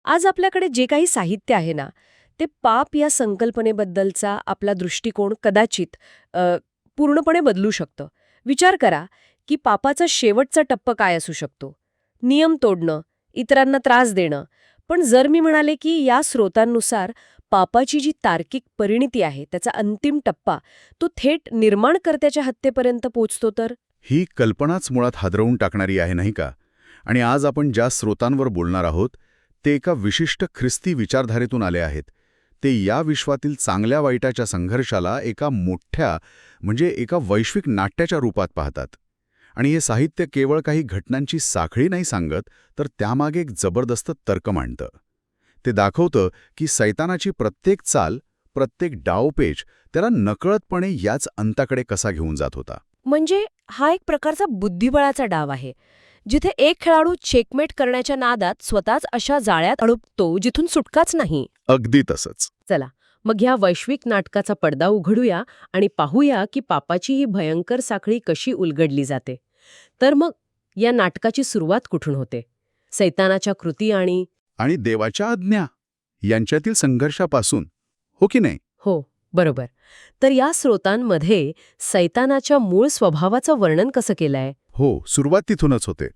आज आपल्याकडे जे काही साहित्य आहे ना, ते पाप या संकल्पनेबद्दलचा आपला दृष्टिकोन कदाचित पूर्णपणे बदलू शकतं. विचार करा की पापाचा शेवटचा टप्पा काय असू शकतो. नियम तोडणं, इतरांना त्रास देणं. पण जर मी म्हणाले की या स्रोतांनुसार पापाची जी तार्किक परिणिती आहे, त्याचा अंतिम टप्पा, तो थेट निर्माणकर्त्याच्या हत्येपर्यंत पोचतो तर? ही कल्पनाच मुळात हादरवून टाकणारी आहे नाही का? आणि आज आपण ज्या स्रोतांवर बोलणार आहोत ते एका विशिष्ट ख्रिस्ती विचारधारेतून आले आहेत. ते या विश्वातील चांगल्या वाईटाच्या संघर्षाला एका मोठ्या म्हणजे एका वैश्विक नाट्याच्या रूपात पाहतात. आणि हे साहित्य केवळ काही घटनांची साखळी नाही सांगत, तर त्यामागे एक जबरदस्त तर्क मांडतं. ते दाखवतं की सैतानाची प्रत्येक चाल, प्रत्येक डावपेच त्याला नकळतपणे याच अंताकडे कसा घेऊन जात होता. म्हणजे हा एक प्रकारचा बुद्धिबळाचा डाव आहे, जिथे एक खेळाडू चेकमेट करण्याच्या नादात स्वतःच अशा जाळ्यात अडकतो जिथून सुटकाच नाही. अगदी तसंच. चला मग ह्या वैश्विक नाटकाचा पडदा उघडूया आणि पाहूया की पापाची ही भयंकर साखळी कशी उलगडली जाते. तर मग या नाटकाची सुरुवात कुठून होते? सैतानाच्या कृती आणि देवाच्या आज्ञा यांच्यातील संघर्षापासून, हो की नाही? हो, बरोबर. तर या स्रोतांमध्ये सैतानाच्या मूळ स्वभावाचं वर्णन कसं केलंय? हो, सुरुवात तिथूनच होते.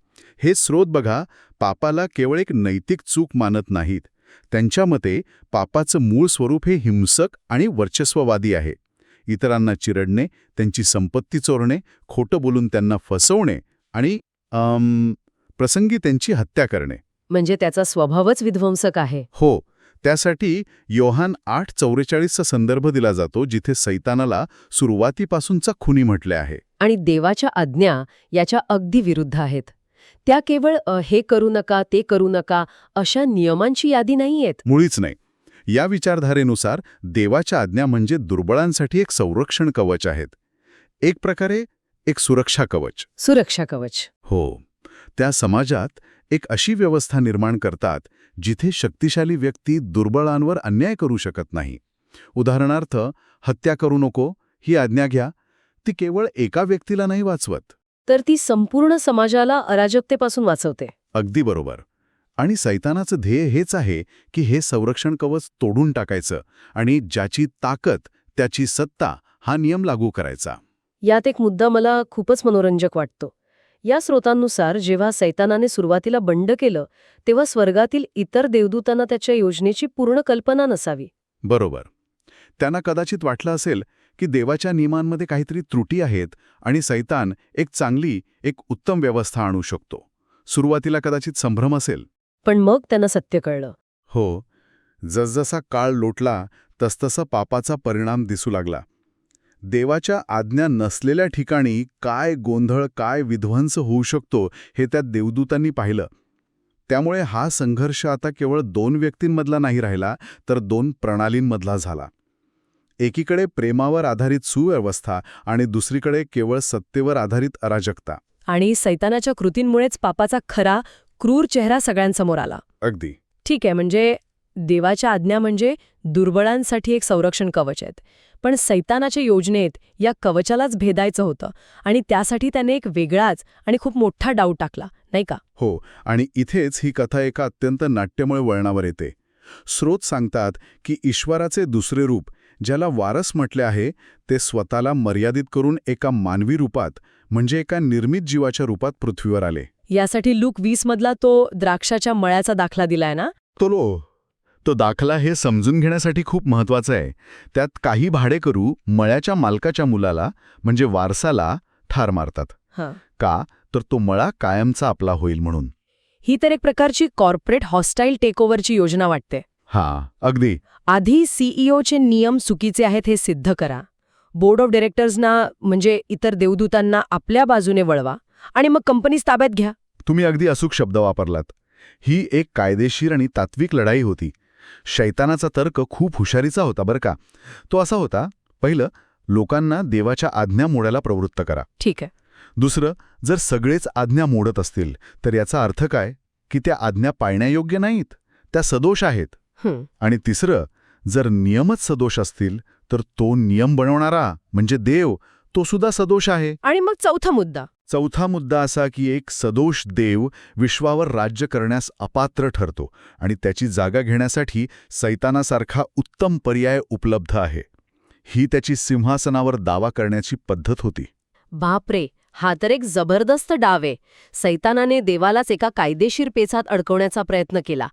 हे स्रोत बघा, पापाला केवळ एक नैतिक चूक मानत नाहीत. त्यांच्या मते पापाचं मूळ स्वरूप हे हिंसक आणि वर्चस्ववादी आहे. इतरांना चिरडणे, त्यांची संपत्ती चोरणे, खोटं बोलून त्यांना फसवणे आणि प्रसंगी त्यांची हत्या करणे. म्हणजे त्याचा स्वभावच विध्वंसक आहे. हो, त्यासाठी योहान 8:44चा संदर्भ दिला जातो, जिथे सैतानाला सुरुवातीपासूनचा खुनी म्हटले आहे. आणि देवाच्या आज्ञा याच्या अगदी विरुद्ध आहेत. त्या केवळ हे करू नका, ते करू नका अशा नियमांची यादी नाहीयेत. मुळीच नाही. या विचारधारेनुसार देवाच्या आज्ञा म्हणजे दुर्बळांसाठी एक संरक्षण कवच आहेत. एक प्रकारे एक सुरक्षा कवच. सुरक्षा कवच. हो, त्या समाजात एक अशी व्यवस्था निर्माण करतात जिथे शक्तिशाली व्यक्ती दुर्बळांवर अन्याय करू शकत नाही. उदाहरणार्थ, हत्या करू नको ही आज्ञा घ्या, ती केवळ एका व्यक्तीला नाही वाचवत, तर ती संपूर्ण समाजाला अराजकतेपासून वाचवते. अगदी बरोबर. आणि सैतानाचं ध्येय हेच आहे की हे संरक्षण कवच तोडून टाकायचं आणि ज्याची ताकद, त्याची सत्ता हा नियम लागू करायचा. यात एक मुद्दा मला खूपच मनोरंजक वाटतो. या स्रोतांनुसार जेव्हा सैतानाने सुरुवातीला बंड केलं, तेव्हा स्वर्गातील इतर देवदूतांना त्याच्या योजनेची पूर्ण कल्पना नसावी. बरोबर. त्यांना कदाचित वाटलं असेल की देवाच्या नियमांमध्ये काहीतरी त्रुटी आहेत आणि सैतान एक उत्तम व्यवस्था आणू शकतो. सुरुवातीला कदाचित संभ्रम असेल. पण मग त्यांना सत्य कळलं. हो, जसजसा काळ लोटला तसतसा पापाचा परिणाम दिसू लागला. देवाच्या आज्ञा नसलेल्या ठिकाणी काय गोंधळ, काय विध्वंस होऊ शकतो हे त्या देवदूतांनी पाहिलं. त्यामुळे हा संघर्ष आता केवळ 2 व्यक्तींमधला नाही राहिला, तर 2 प्रणालींमधला झाला. एकीकडे प्रेमावर आधारित सुव्यवस्था आणि दुसरीकडे केवळ सत्तेवर आधारित अराजकता. आणि सैतानाच्या कृतींमुळेच पापाचा खरा, क्रूर चेहरा सगळ्यांसमोर आला. अगदी. ठीक आहे, म्हणजे देवाच्या आज्ञा म्हणजे दुर्बळांसाठी एक संरक्षण कवच आहेत. पण सैतानाच्या योजनेत या कवचालाच भेदायचं होतं आणि त्यासाठी त्याने एक वेगळाच आणि खूप मोठा डाव टाकला, नाही का? हो, आणि इथेच ही कथा एका अत्यंत नाट्यमय वळणावर येते. स्रोत सांगतात की ईश्वराचे दुसरे रूप, ज्याला वारस म्हटले आहे, ते स्वतःला मर्यादित करून एका मानवी रूपात म्हणजे एका निर्मित जीवाच्या रूपात पृथ्वीवर आले. यासाठी लूक 20 मधला तो द्राक्षाच्या मळ्याचा दाखला दिलाय ना? तो दाखला हे समजून घेण्यासाठी खूप महत्वाचा आहे. त्यात काही भाडेकरू मळ्याच्या मालकाच्या मुलाला म्हणजे वारसाला ठार मारतात. का? तर तो मळा कायमचा आपला होईल म्हणून. ही तर एक प्रकारची कॉर्पोरेट हॉस्टाईल टेकओव्हरची योजना वाटते. हां, अगदी. आधी सीईओचे नियम चुकीचे आहेत हे सिद्ध करा. बोर्ड ऑफ डायरेक्टर्सना म्हणजे इतर देवदूतांना आपल्या बाजूने वळवा आणि मग कंपनीच ताब्यात घ्या. तुम्ही अगदी अचूक शब्द वापरलात. ही एक कायदेशीर आणि तात्विक लढाई होती. शैतानाचा तर्क खूप हुशारीचा होता बरं का. तो असा होता, पहिलं, लोकांना देवाच्या आज्ञा मोडायला प्रवृत्त करा. ठीक आहे. दुसरं, जर सगळेच आज्ञा मोडत असतील तर याचा अर्थ काय? की त्या आज्ञा पाळण्यायोग्य नाहीत, त्या सदोष आहेत. आणि तिसरं, जर नियमच सदोष असतील तर तो नियम बनवणारा म्हणजे देव, तो सुद्धा सदोष आहे. आणि मग चौथा मुद्दा, चौथा मुद्दा असा की एक सदोष देव विश्वावर राज्य करण्यास अपात्र ठरतो आणि त्याची जागा घेण्यासाठी सैतानासारखा उत्तम पर्याय उपलब्ध आहे. ही त्याची सिंहासनावर दावा करण्याची पद्धत होती. बापरे, हा तर एक जबरदस्त डाव आहे. सैतानाने देवालाच एका कायदेशीर पेचात अडकवण्याचा प्रयत्न केला.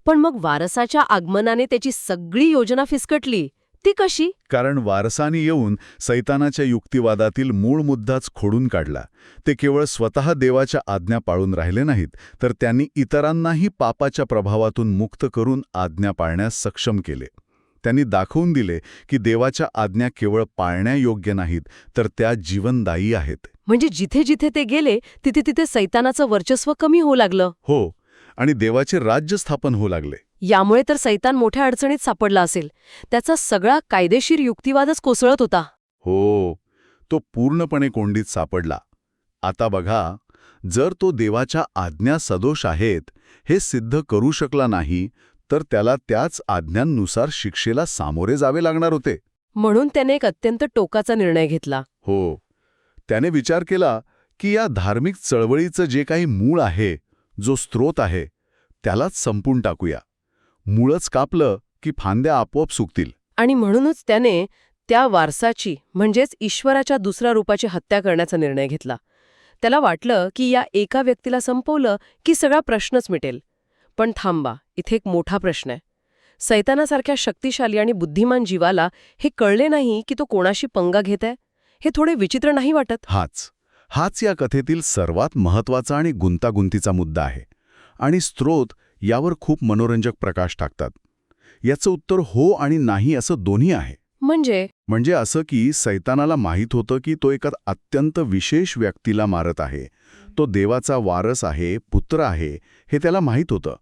पण मग वारसाच्या आगमनाने त्याची सगळी योजना फिसकटली. ती कशी? कारण वारसाने येऊन सैतानाच्या युक्तिवादातील मूळ मुद्दाच खोडून काढला. ते केवळ स्वतः देवाच्या आज्ञा पाळून राहिले नाहीत, तर त्यांनी इतरांनाही पापाच्या प्रभावातून मुक्त करून आज्ञा पाळण्यास सक्षम केले. त्यांनी दाखवून दिले की देवाच्या आज्ञा केवळ पाळण्यायोग्य नाहीत, तर त्या जीवनदायी आहेत. म्हणजे जिथे जिथे ते गेले तिथे तिथे सैतानाचं वर्चस्व कमी होऊ लागलं. हो, आणि देवाचे राज्य स्थापन होऊ लागले. यामुळे तर सैतान मोठ्या अडचणीत सापडला असेल. त्याचा सगळा कायदेशीर युक्तिवादच कोसळत होता. हो, तो पूर्णपणे कोंडीत सापडला. आता बघा, जर तो देवाच्या आज्ञा सदोष आहेत हे सिद्ध करू शकला नाही, तर त्याला त्याच आज्ञांनुसार शिक्षेला सामोरे जावे लागणार होते. म्हणून त्याने एक अत्यंत टोकाचा निर्णय घेतला. हो, त्याने विचार केला की या धार्मिक चळवळीचं जे काही मूळ आहे, जो स्रोत आहे, त्यालाच संपून टाकूया. मूळच कापलं की फांद्या आपोआप सुकतील. आणि म्हणूनच त्याने त्या वारसाची म्हणजेच ईश्वराच्या दुसऱ्या रूपाची हत्या करण्याचा निर्णय घेतला. त्याला वाटलं की या एका व्यक्तीला संपवलं की सगळा प्रश्नच मिटेल. पण थांबा, इथे एक मोठा प्रश्न आहे. सैतानासारख्या शक्तिशाली आणि बुद्धिमान जीवाला हे कळले नाही की तो कोणाशी पंगा घेत आहे. हे थोडे विचित्र नाही वाटत? हाच या कथेतील सर्वात महत्त्वाचा आणि गुंतागुंतीचा मुद्दा आहे. आणि स्रोत यावर खूप मनोरंजक प्रकाश टाकतात. याचं उत्तर हो आणि नाही असं दोन्ही आहे. म्हणजे असं की सैतानाला माहीत होतं की तो एका अत्यंत विशेष व्यक्तीला मारत आहे. तो देवाचा वारस आहे, पुत्र आहे, हे त्याला माहीत होतं.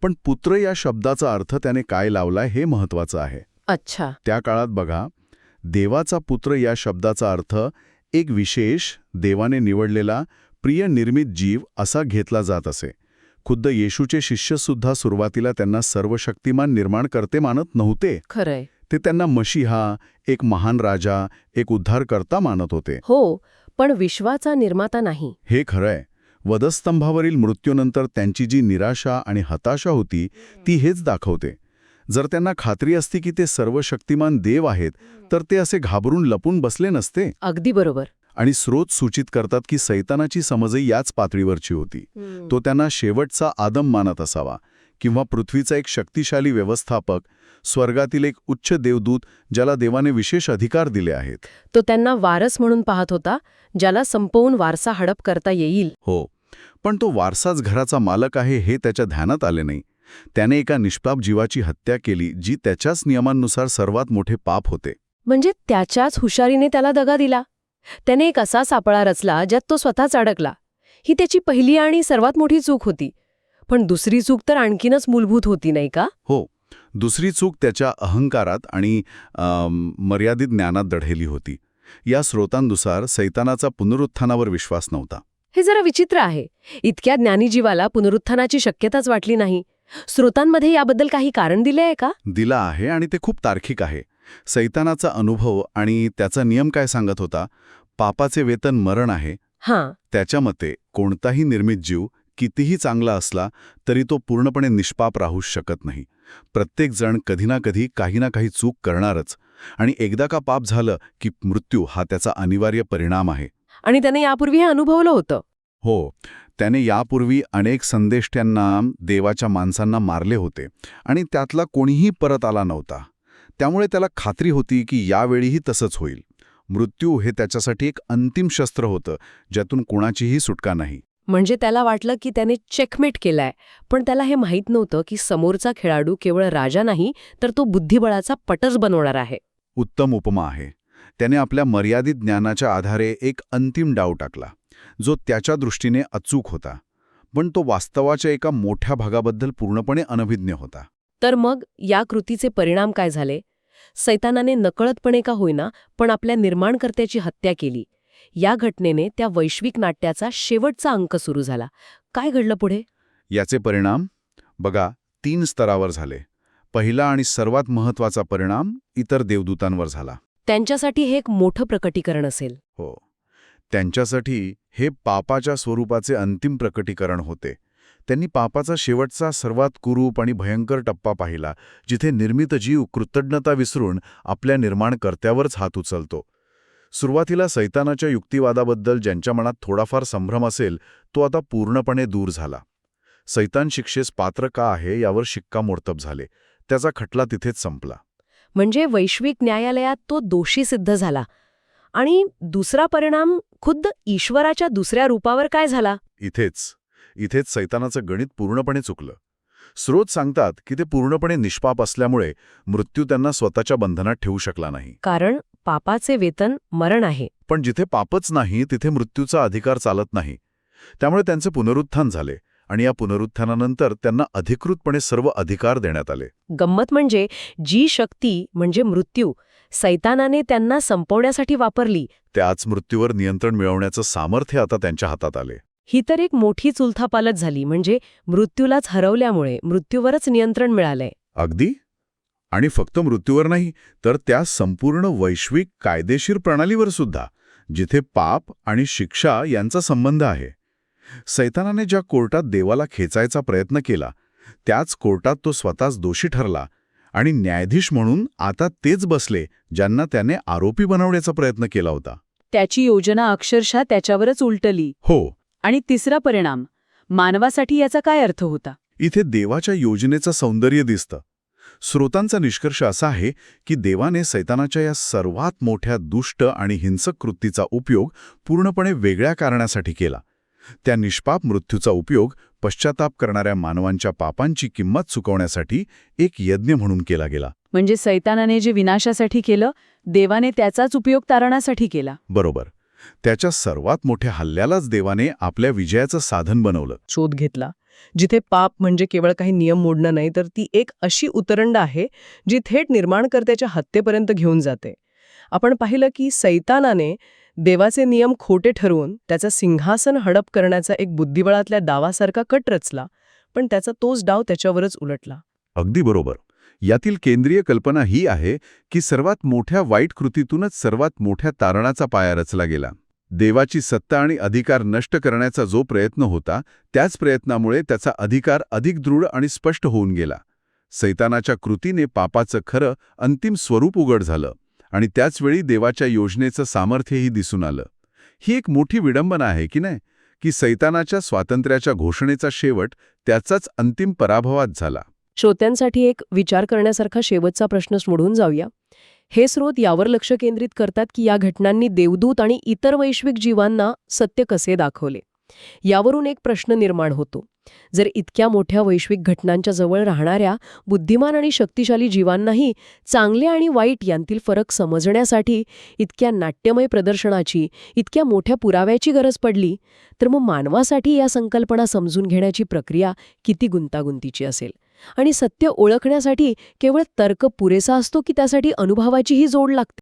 पण पुत्र या शब्दाचा अर्थ त्याने काय लावलाय हे महत्त्वाचं आहे. अच्छा. त्या काळात बघा, देवाचा पुत्र या शब्दाचा अर्थ एक विशेष, देवाने निवडलेला, प्रिय निर्मित जीव असा घेतला जात असे. खुद्द येशूचे शिष्यसुद्धा सुरुवातीला त्यांना सर्वशक्तिमान निर्माणकर्ते मानत नव्हते. खरंय. ते त्यांना मशीहा, एक महान राजा, एक उद्धारकर्ता मानत होते. हो, पण विश्वाचा निर्माता नाही. हे खरंय. वधस्तंभावरील मृत्यूनंतर त्यांची जी निराशा आणि हताशा होती ती हेच दाखवते. जर त्यांना खात्री असती की ते सर्वशक्तिमान देव आहेत, तर ते असे घाबरून लपून बसले नसते. अगदी बरोबर. आणि स्रोत सूचित करतात की सैतानाची समजही याच पातळीवरची होती. तो त्यांना शेवटचा आदम मानत असावा, किंवा पृथ्वीचा एक शक्तिशाली व्यवस्थापक, स्वर्गातील एक उच्च देवदूत ज्याला देवाने विशेष अधिकार दिले आहेत. तो त्यांना वारस म्हणून पाहत होता, ज्याला संपवून वारसा हडप करता येईल. हो, पण तो वारसाच घराचा मालक आहे हे त्याच्या ध्यानात आले नाही. त्याने एका निष्पाप जीवाची हत्या केली, जी त्याच्याच नियमांनुसार सर्वात मोठे पाप होते. म्हणजे त्याच्याच हुशारीने त्याला दगा दिला. त्याने एक असा सापळा रचला ज्यात तो स्वतःच अडकला. ही त्याची पहिली आणि सर्वात मोठी चूक होती. पण दुसरी चूक तर आणखीनच मूलभूत होती, नाही का? हो, दुसरी चूक त्याच्या अहंकारात आणि मर्यादित ज्ञानात दडलेली होती. या स्रोतांनुसार सैतानाचा पुनरुत्थानावर विश्वास नव्हता. हे जरा विचित्र आहे. इतक्या ज्ञानी जीवाला पुनरुत्थानाची शक्यताच वाटली नाही. स्रोतांमध्ये याबद्दल काही कारण दिले आहे का? दिला आहे, आणि ते खूप तार्किक आहे. सैतानाचा अनुभव आणि त्याचा नियम काय सांगत होता? पापाचे वेतन मरण आहे. त्याच्या मते कोणताही निर्मित जीव कितीही चांगला असला तरी तो पूर्णपणे निष्पाप राहू शकत नाही. प्रत्येक जण कधी ना कधी काही ना काही चूक करणारच, आणि एकदा का पाप झालं की मृत्यू हा त्याचा अनिवार्य परिणाम आहे. आणि त्याने यापूर्वी हे अनुभवलं होतं. हो, त्याने यापूर्वी अनेक संदेष्ट्यांना, देवाच्या माणसांना मारले होते, आणि त्यातला कोणीही परत आला नव्हता. त्यामुळे त्याला खात्री होती की यावेळीही तसंच होईल. मृत्यू हे त्याच्यासाठी एक अंतिम शस्त्र होतं, ज्यातून कोणाचीही सुटका नाही. म्हणजे त्याला वाटलं की त्याने चेकमेट केलाय, पण त्याला हे माहीत नव्हतं की समोरचा खेळाडू केवळ राजा नाही, तर तो बुद्धिबळाचा पटच बनवणार आहे. उत्तम उपमा आहे. त्याने आपल्या मर्यादित ज्ञानाच्या आधारे एक अंतिम डाव टाकला, जो त्याच्या दृष्टीने अचूक होता, पण तो वास्तवाच्या एका मोठ्या भागाबद्दल पूर्णपणे अनभिज्ञ होता. तर मग या कृतीचे परिणाम काय झाले? सैतानाने नकळतपणे का होईना पण आपल्या निर्माणकर्त्याची हत्या केली. या घटनेने त्या वैश्विक नाट्याचा शेवटचा अंक सुरू झाला. काय घडलं पुढे? याचे परिणाम बघा 3 स्तरावर झाले. पहिला आणि सर्वात महत्त्वाचा परिणाम इतर देवदूतांवर झाला. त्यांच्यासाठी हे एक मोठं प्रकटीकरण असेल. हो, त्यांच्यासाठी हे पापाच्या स्वरूपाचे अंतिम प्रकटीकरण होते. त्यांनी पापाचा शेवटचा सर्वात कुरूप आणि भयंकर टप्पा पाहिला, जिथे निर्मित जीव कृतज्ञता विसरून आपल्या निर्माणकर्त्यावरच हात उचलतो. सुरुवातीला सैतानाच्या युक्तिवादाबद्दल ज्यांच्या मनात थोडाफार संभ्रम असेल, तो आता पूर्णपणे दूर झाला. सैतान शिक्षेस पात्र का आहे यावर शिक्कामोर्तब झाले. त्याचा खटला तिथेच संपला. म्हणजे वैश्विक न्यायालयात तो दोषी सिद्ध झाला. आणि दुसरा परिणाम खुद्द ईश्वराच्या दुसऱ्या रूपावर काय झाला? इथेच सैतानाचं गणित पूर्णपणे चुकलं. स्रोत सांगतात की ते पूर्णपणे निष्पाप असल्यामुळे मृत्यू त्यांना स्वतःच्या बंधनात ठेवू शकला नाही. कारण पापाचे वेतन मरण आहे. पण जिथे पापच नाही तिथे मृत्यूचा अधिकार चालत नाही. त्यामुळे त्यांचे पुनरुत्थान झाले आणि या पुनरुत्थानानंतर त्यांना अधिकृतपणे सर्व अधिकार देण्यात आले. गंमत म्हणजे जी शक्ती म्हणजे मृत्यू सैतानाने त्यांना संपवण्यासाठी वापरली, त्याच मृत्यूवर नियंत्रण मिळवण्याचं सामर्थ्य आता त्यांच्या हातात आले. ही तर एक मोठी चुलथापालट झाली. म्हणजे मृत्यूलाच हरवल्यामुळे मृत्यूवरच नियंत्रण मिळालंय. अगदी. आणि फक्त मृत्यूवर नाही, तर त्या संपूर्ण वैश्विक कायदेशीर प्रणालीवर सुद्धा, जिथे पाप आणि शिक्षा यांचा संबंध आहे. सैतानाने ज्या कोर्टात देवाला खेचायचा प्रयत्न केला, त्याच कोर्टात तो स्वतःच दोषी ठरला आणि न्यायाधीश म्हणून आता तेच बसले ज्यांना त्याने आरोपी बनवण्याचा प्रयत्न केला होता. त्याची योजना अक्षरशः त्याच्यावरच उलटली. हो. आणि तिसरा परिणाम, मानवासाठी याचा काय अर्थ होता? इथे देवाच्या योजनेचं सौंदर्य दिसतं. स्रोतांचा निष्कर्ष असा आहे की देवाने सैतानाच्या या सर्वात मोठ्या दुष्ट आणि हिंसक कृतीचा उपयोग पूर्णपणे वेगळ्या कारणासाठी केला. त्या निष्पाप मृत्यूचा उपयोग पश्चाताप करणाऱ्या मानवांच्या पापांची किंमत चुकवण्यासाठी एक यज्ञ म्हणून केला गेला. म्हणजे सैतानाने जे विनाशासाठी केलं, देवाने त्याचाच उपयोग तारणासाठी केला. बरोबर. त्याच्या सर्वात मोठ्या हल्ल्यालाच देवाने आपल्या विजयाचं साधन बनवलं. शोध घेतला, जिथे पाप म्हणजे केवळ काही नियम मोडणं नाही, तर ती एक अशी उतरंड आहे जी थेट निर्माणकर्त्याच्या हत्येपर्यंत घेऊन जाते. आपण पाहिलं की सैतानाने देवाचे नियम खोटे ठरवून त्याचं सिंहासन हडप करण्याचा एक बुद्धिबळातल्या डावासारखा कट रचला, पण त्याचा तोच डाव त्याच्यावरच उलटला. अगदी बरोबर. यातील केंद्रीय कल्पना ही आहे की सर्वात मोठ्या वाईट कृतीतूनच सर्वात मोठ्या तारणाचा पाया रचला गेला. देवाची सत्ता आणि अधिकार नष्ट करण्याचा जो प्रयत्न होता, त्याच प्रयत्नामुळे त्याचा अधिकार अधिक दृढ आणि स्पष्ट होऊन गेला. सैतानाच्या कृतीने पापाचं खरं अंतिम स्वरूप उघड झालं आणि त्याचवेळी देवाच्या योजनेचं सामर्थ्यही दिसून आलं. ही एक मोठी विडंबना आहे की नाही, की सैतानाच्या स्वातंत्र्याच्या घोषणेचा शेवट त्याचाच अंतिम पराभवात झाला. श्रोत्यांसाठी एक विचार करण्यासारखा शेवटचा प्रश्न सोडून जाऊया. हे स्रोत यावर लक्ष केंद्रित करतात की या घटनांनी देवदूत आणि इतर वैश्विक जीवांना सत्य कसे दाखवले. यावरून एक प्रश्न निर्माण होतो. जर इतक्या मोठ्या वैश्विक घटनांच्या जवळ राहणाऱ्या बुद्धिमान आणि शक्तिशाली जीवांनाही चांगले आणि वाईट यांतील फरक समजण्यासाठी इतक्या नाट्यमय प्रदर्शनाची, इतक्या मोठ्या पुराव्याची गरज पडली, तर मग मानवासाठी या संकल्पना समजून घेण्याची प्रक्रिया किती गुंतागुंतीची असेल. आणि सत्य ओळखण्यासाठी केवळ तर्क पुरेसा असतो की त्यासाठी अनुभवाचीही जोड लागते?